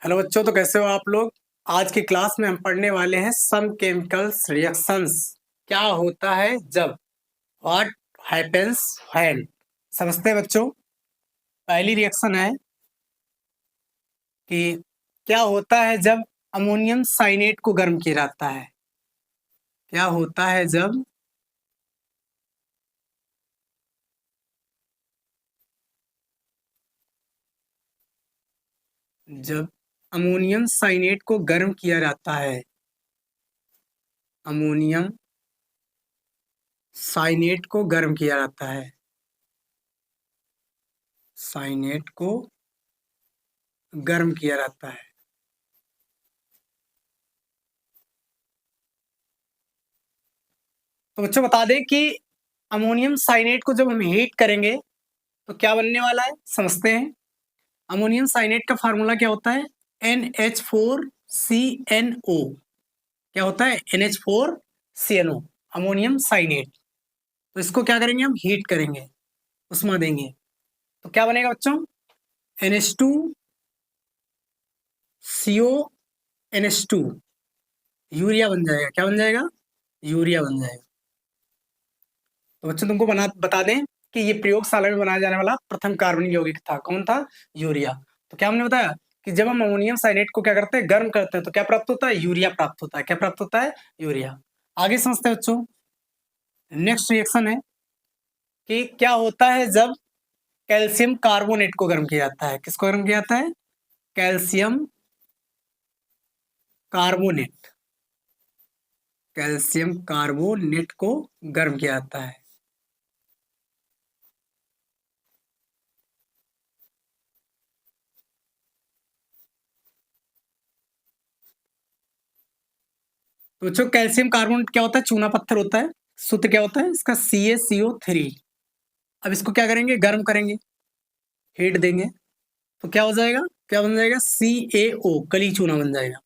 Hello बच्चों, तो कैसे हो आप लोग। आज की क्लास में हम पढ़ने वाले हैं सम केमिकल्स रिएक्शंस। क्या होता है जब, व्हाट हैपेंस व्हेन। समझते हैं बच्चों। पहली रिएक्शन है कि क्या होता है जब अमोनियम साइनेट को गर्म किया जाता है। क्या होता है जब अमोनियम साइनेट को गर्म किया जाता है। अमोनियम साइनेट को गर्म किया जाता है। साइनेट को गर्म किया जाता है। तो बच्चों बता दें कि अमोनियम साइनेट को जब हम हीट करेंगे तो क्या बनने वाला है, समझते हैं। अमोनियम साइनेट का फार्मूला क्या होता है, NH4CnO। क्या होता है, NH4CnO, अमोनियम साइनेट। तो इसको क्या करेंगे, हम हीट करेंगे, उष्मा देंगे, तो क्या बनेगा बच्चों, NH2CO NH2, यूरिया बन जाएगा। क्या बन जाएगा, यूरिया बन जाएगा। तो बच्चों तुमको बता दें कि ये प्रयोगशाला में बनाया जाने वाला प्रथम कार्बनिक यौगिक था। कौन था, यूरिया। तो क्या हमने बताया कि जब हम अमोनियम साइनेट को क्या करते हैं, गर्म करते हैं, तो क्या प्राप्त होता है, यूरिया प्राप्त होता है। क्या प्राप्त होता है, यूरिया। आगे समझते हैं बच्चों। नेक्स्ट रिएक्शन है कि क्या होता है जब कैल्शियम कार्बोनेट को गर्म किया जाता है। किसको गर्म किया जाता है, कैल्शियम कार्बोनेट। कैल्शियम कार्बोनेट को गर्म किया जाता है। तो जो कैल्शियम कार्बोनेट क्या होता है, चूना पत्थर होता है। सूत्र क्या होता है इसका, CaCO3। अब इसको क्या करेंगे, गर्म करेंगे, हीट देंगे, तो क्या हो जाएगा, क्या बन जाएगा, CaO, कली चूना बन जाएगा।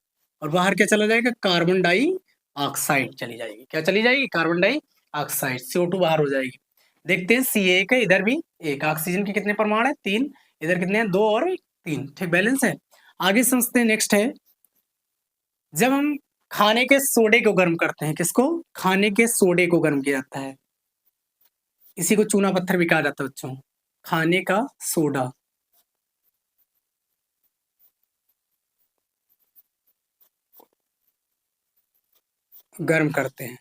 और बाहर क्या चला जाएगा, कार्बन डाई ऑक्साइड चली जाएगी। क्या चली जाएगी, कार्बन डाई ऑक्साइड, CO2 बाहर हो जाएगी। देखते हैं CA का इधर भी एक, ऑक्सीजन के कितने परमाणु है, 3। इधर कितने हैं, 2 और 3, ठीक बैलेंस है। आगे समझते हैं। नेक्स्ट है, जब हम खाने के सोडे को गर्म करते हैं, किसको, खाने के सोडे को गर्म किया जाता है। इसी को चूना पत्थर भी कहा जाता है बच्चों, खाने का सोडा गर्म करते हैं।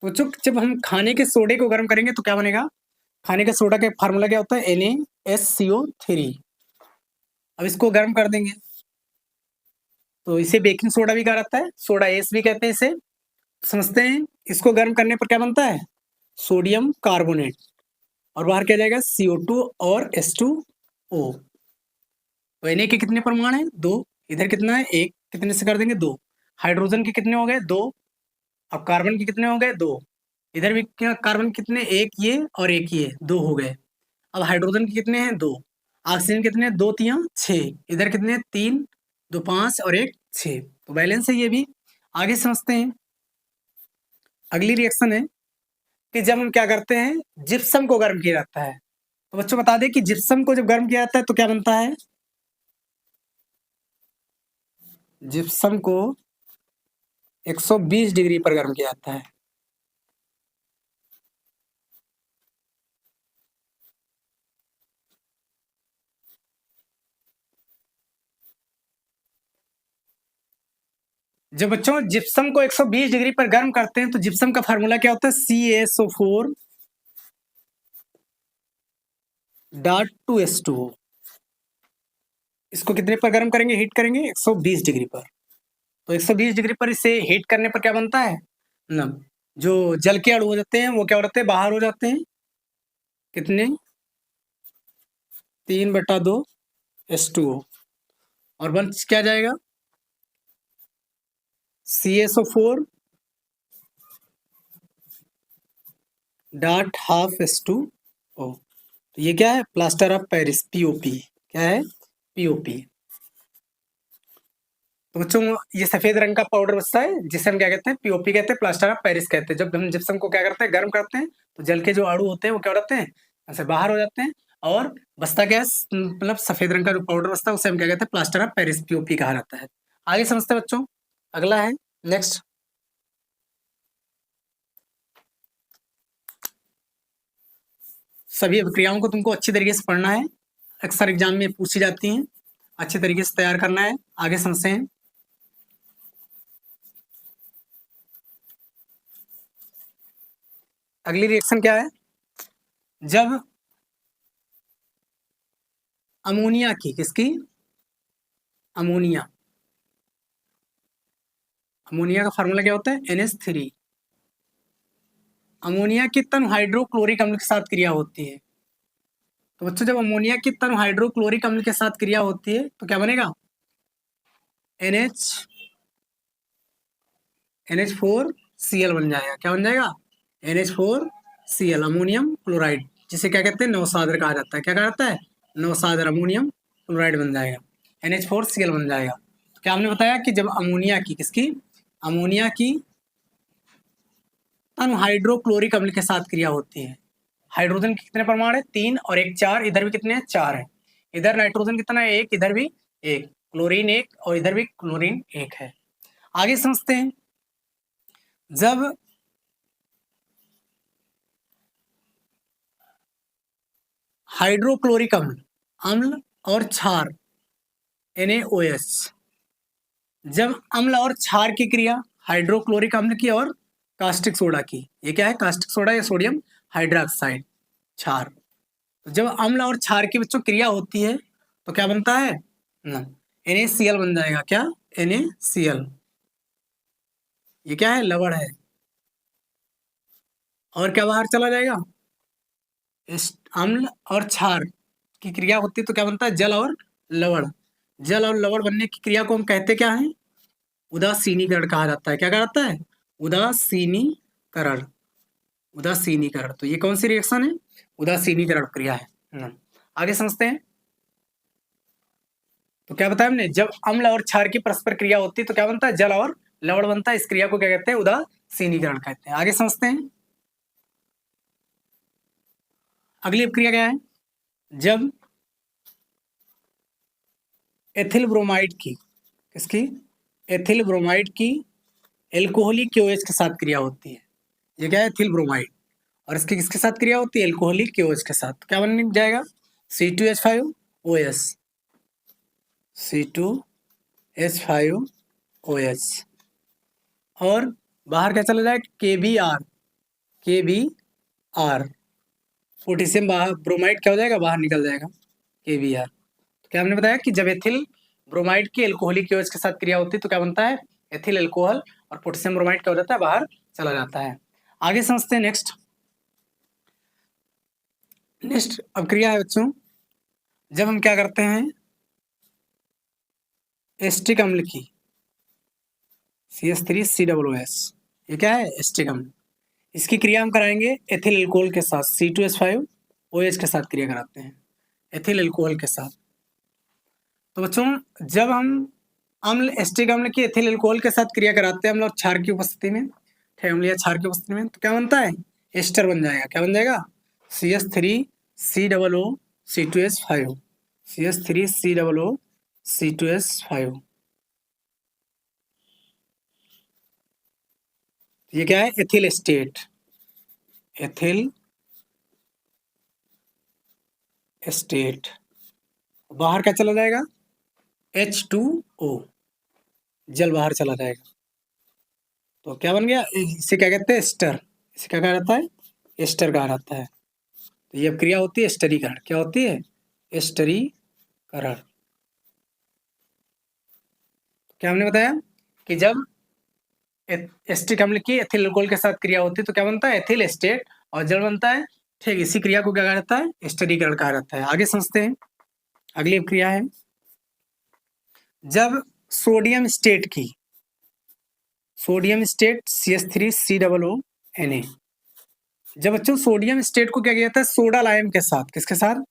तो बच्चों जब हम खाने के सोडे को गर्म करेंगे तो क्या बनेगा, खाने के सोडा का फार्मूला क्या होता है, NaSCO3। अब इसको गर्म कर देंगे, तो इसे बेकिंग सोडा भी कहा जाता है, सोडा एस भी कहते हैं इसे। समझते हैं, इसको गर्म करने पर क्या बनता है, सोडियम कार्बोनेट। और बाहर क्या जाएगा, CO2 और H2O। तो Na के कितने परमाणु हैं, 2। इधर कितना है, 1। कितने से कर देंगे, 2। हाइड्रोजन के कितने हो गए, 2। अब कार्बन के कितने हो गए, 2। इधर भी क्या, कार्बन कितने, एक ये और एक ये, 2 हो गए। अब हाइड्रोजन के कितने हैं, 2। ऑक्सीजन कितने हैं, 2 तिया 6। इधर कितने हैं, 3, 2 5 और 1 6। तो बैलेंस है ये भी। आगे समझते हैं। अगली रिएक्शन है कि जब हम क्या करते हैं, जिप्सम को गर्म किया जाता है। तो बच्चों बता दें कि जिप्सम को जब गर्म किया जाता है तो क्या बनता है, जिप्सम को 120 डिग्री पर गर्म किया जाता है। जब बच्चों जिप्सम को 120 डिग्री पर गर्म करते हैं तो जिप्सम का फार्मूला क्या होता है, CaSO4.2H2O। इसको कितने पर गर्म करेंगे, हीट करेंगे, 120 डिग्री पर। तो 120 डिग्री पर इसे हीट करने पर क्या बनता है ना, जो जल के अणु हो जाते हैं वो क्या हो जाते हैं, बाहर हो जाते हैं। कितने, 3/2 H2O। और बन क्या जाएगा, CaSO4.12H2O। तो ये क्या है, प्लास्टर ऑफ पेरिस, POP। क्या है, POP। तो बच्चों ये सफेद रंग का पाउडर बचता है जिसे हम क्या कहते हैं, POP कहते हैं, प्लास्टर ऑफ पेरिस कहते हैं। जब हम जिप्सम को क्या करते हैं, गर्म करते हैं, तो जल के जो अणु होते हैं वो क्या हो जाते हैं, ऐसे बाहर हो जाते हैं। और बचता क्या है, मतलब सफेद रंग का जो पाउडर बचता है उसे हम क्या कहते हैं, प्लास्टर ऑफ पेरिस पीओपी कहा जाता है। आगे समझते हैं बच्चों, अगला है नेक्स्ट। सभी अभिक्रियाओं को तुमको अच्छी तरीके से पढ़ना है, अक्सर एग्जाम में पूछी जाती हैं, अच्छे तरीके से तैयार करना है। आगे समझते हैं। अगली रिएक्शन क्या है, जब अमोनिया की, किसकी, अमोनिया, अमोनिया का फार्मूला क्या होता है, NH3। अमोनिया की तनु हाइड्रोक्लोरिक अम्ल के साथ क्रिया होती है। तो बच्चों जब अमोनिया की तनु हाइड्रोक्लोरिक अम्ल के साथ क्रिया होती है तो क्या बनेगा, NH4Cl बन जाएगा। क्या बन जाएगा, NH4Cl, अमोनियम क्लोराइड, जिसे क्या कहते हैं, नौसादर कहा जाता है। क्या कहा जाता है, नौसादर अमोनियम क्लोराइड बन जाएगा, NH4Cl बन जाएगा। तो क्या हमने बताया कि जब अमोनिया की, किसकी, अमोनिया की तनु हाइड्रोक्लोरिक अम्ल के साथ क्रिया होती है। हाइड्रोजन के कितने परमाणु है, 3 और 1 4, इधर भी कितने हैं, 4 है। इधर नाइट्रोजन कितना है, 1, इधर भी 1, क्लोरीन 1 और इधर भी क्लोरीन 1 है। आगे समझते हैं, जब हाइड्रोक्लोरिक अम्ल, अम्ल और क्षार NaOH, जब अम्ल और क्षार की क्रिया, हाइड्रोक्लोरिक अम्ल की और कास्टिक सोडा की, ये क्या है, कास्टिक सोडा या सोडियम हाइड्रोक्साइड, क्षार। तो जब अम्ल और क्षार की बच्चों क्रिया होती है तो क्या बनता है, NaCl बन जाएगा। क्या, NaCl, ये क्या है, लवण है। और क्या बाहर चला जाएगा, इस अम्ल और क्षार की क्रिया होती है तो क्या बनता है, जल और लवण। जल और लवण बनने की क्रिया को हम कहते क्या है, उदासीनीकरण कहा जाता है। क्या कहा जाता है, उदासीनीकरण, उदासीनीकरण। तो ये कौन सी रिएक्शन है, उदासीनीकरण क्रिया है। आगे समझते हैं। तो क्या बताया हमने, जब अम्ल और क्षार की परस्पर क्रिया होती है तो क्या बनता है, जल और लवण बनता है। इस क्रिया को क्या कहते हैं, उदासीनीकरण कहते हैं। आगे समझते हैं। अगली क्रिया क्या है, जब एथिल ब्रोमाइड की, किसकी, एथिल ब्रोमाइड की एल्कोहलिक OH के साथ क्रिया होती है। ये क्या है, एथिल ब्रोमाइड, और इसकी किसके साथ क्रिया होती है, एल्कोहलिक OH के साथ। क्या बन जाएगा, C2H5OH, C2H5OH। और बाहर क्या चला जाएगा, KBr, पोटेशियम बाहर, ब्रोमाइड क्या हो जाएगा, बाहर निकल जाएगा, KBr। तो क्या हमने बताया कि जब एथिल ब्रोमाइड की एल्कोहलिक OH के साथ क्रिया होती है तो क्या बनता है, एथिल एल्कोहल, और पोटेशियम ब्रोमाइड क्या हो जाता है, बाहर चला जाता है। आगे समझते हैं नेक्स्ट। नेक्स्ट अब क्रिया है बच्चों, जब हम क्या करते हैं, एस्टिक अम्ल की CH3COOS, ये क्या है, एस्टिक अम्ल, इसकी क्रिया हम कराएंगे एथिल एल्कोहल के साथ, C2H5OH के साथ क्रिया कराते हैं, एथिल एल्कोहल के साथ। तो बच्चों जब हम अम्ल, एस्टिक अम्ल की एथिल एल्कोहल के साथ क्रिया कराते हैं, अम्ल और क्षार की उपस्थिति में, अम्ल या क्षार की उपस्थिति में, तो क्या बनता है, एस्टर बन जाएगा। क्या बन जाएगा, CH3COOC2H5, CH3COOC2H5। ये क्या है, एथिल एस्टेट, एथिल एस्टेट। बाहर क्या चला जाएगा, H2O, जल बाहर चला जाएगा। तो क्या बन गया, इसे क्या कहते हैं, एस्टर, इसे क्या कहा जाता है, एस्टर कहा जाता है। तो ये क्रिया होती है एस्टरीकरण। क्या होती है, एस्टरीकरण। क्या हमने बताया कि जब एस्टिक अम्ल की एथिल अल्कोहल के साथ क्रिया होती है तो क्या बनता है, एथिल एस्टेट, और जल बनता है। ठीक, इसी क्रिया को क्या कहा जाता है, एस्टरीकरण कहा जाता है। आगे समझते हैं। अगली क्रिया है, जब सोडियम स्टेट की, सोडियम स्टेट CH3COONA, जब बच्चों सोडियम स्टेट को क्या किया जाता है, सोडा लाइम के साथ, किसके साथ,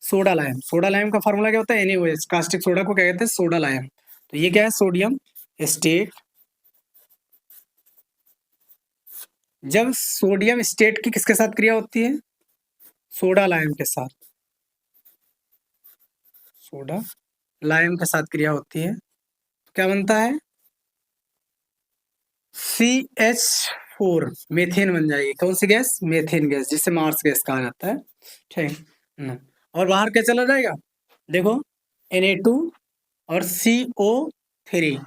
सोडा लाइम। सोडा लाइम का फार्मूला क्या होता है, NaOH, कास्टिक सोडा को क्या कहते हैं, सोडा लाइम। तो ये क्या है, सोडियम स्टेट। जब सोडियम स्टेट की किसके साथ क्रिया होती है, सोडा लाइम के साथ, सोडा लाइम के साथ क्रिया होती है तो क्या बनता है CH4 मेथेन बन जाएगी। कौन सी गैस? मेथेन गैस, जिसे मार्स गैस कहा जाता है। ठीक न। और बाहर क्या चला जाएगा? देखो Na2 और CO3,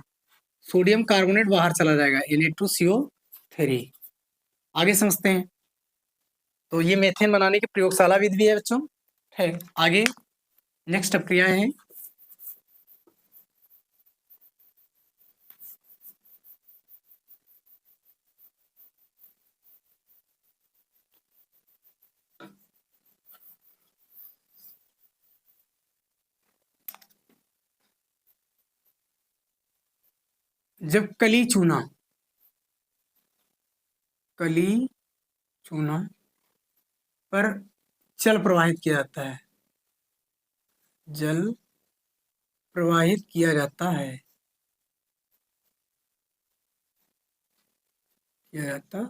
सोडियम कार्बोनेट बाहर चला जाएगा, Na2CO3। आगे समझते हैं। तो ये मेथेन बनाने की प्रयोगशाला विधि भी है बच्चों। ठीक, आगे नेक्स्ट क्रियाएं हैं। जब कली चूना पर जल प्रवाहित किया जाता है, जल प्रवाहित किया जाता है, तो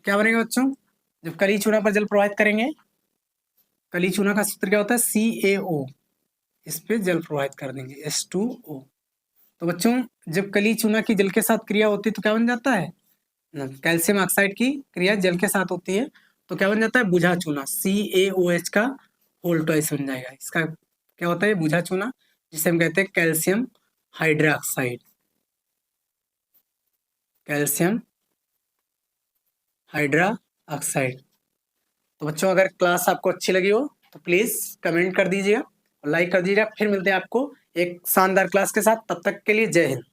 क्या बनेगा बच्चों? जब कली चूना पर जल प्रवाहित करेंगे, कली चूना का सूत्र क्या होता है? CaO, इस पे जल प्रवाहित कर देंगे, H2O। तो बच्चों जब कली चूना की जल के साथ क्रिया होती है तो क्या बन जाता है? कैल्शियम ऑक्साइड की क्रिया जल के साथ होती है तो क्या बन जाता है? बुझा चूना, CaOH का होल ट्वाइस बन जाएगा। इसका क्या होता है? बुझा चूना, जिसे हम कहते हैं calcium hydroxide, calcium hydra oxide. तो बच्चों अगर क्लास आपको अच्छी लगी हो तो प्लीज कमेंट कर दीजिएगा और लाइक कर दीजिएगा। फिर मिलते हैं आपको एक शानदार क्लास के साथ, तब तक के लिए जय हिंद।